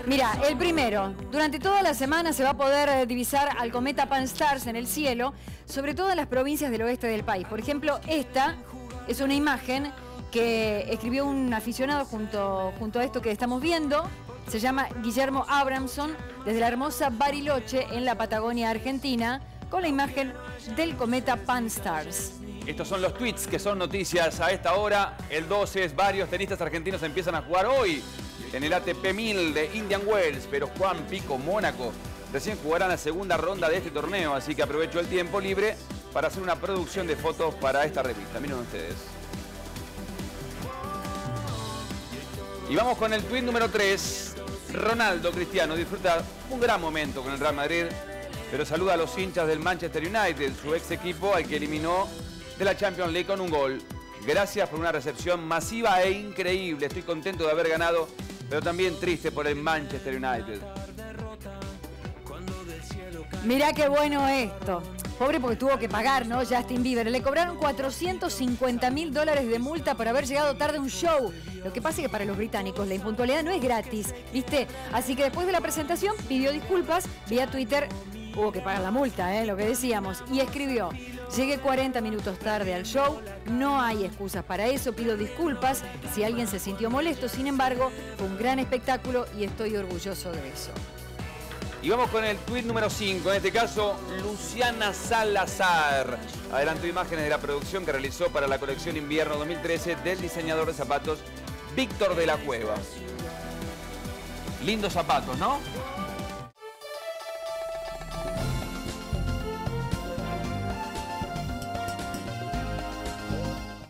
Mira, el primero. Durante toda la semana se va a poder divisar al cometa Pan-STARRS en el cielo, sobre todo en las provincias del oeste del país. Por ejemplo, esta es una imagen que escribió un aficionado junto a esto que estamos viendo. Se llama Guillermo Abramson, desde la hermosa Bariloche, en la Patagonia Argentina, con la imagen del cometa Pan-STARRS. Estos son los tweets que son noticias a esta hora. El 12 es varios tenistas argentinos empiezan a jugar hoy en el ATP 1000 de Indian Wells, pero Juan Pico Mónaco recién jugarán la segunda ronda de este torneo, así que aprovecho el tiempo libre para hacer una producción de fotos para esta revista. Miren ustedes. Y vamos con el tweet número 3. Ronaldo Cristiano disfruta un gran momento con el Real Madrid, pero saluda a los hinchas del Manchester United, su ex equipo al que eliminó de la Champions League con un gol. Gracias por una recepción masiva e increíble. Estoy contento de haber ganado, pero también triste por el Manchester United. Mirá qué bueno esto. Pobre porque tuvo que pagar, ¿no? Justin Bieber. Le cobraron $450.000 de multa por haber llegado tarde a un show. Lo que pasa es que para los británicos la impuntualidad no es gratis, ¿viste? Así que después de la presentación pidió disculpas vía Twitter. Hubo que pagar la multa, lo que decíamos. Y escribió: llegué 40 minutos tarde al show, no hay excusas para eso, pido disculpas si alguien se sintió molesto. Sin embargo, fue un gran espectáculo y estoy orgulloso de eso. Y vamos con el tuit número 5, en este caso Luciana Salazar. Adelantó imágenes de la producción que realizó para la colección invierno 2013 del diseñador de zapatos Víctor de la Cueva. Lindos zapatos, ¿no?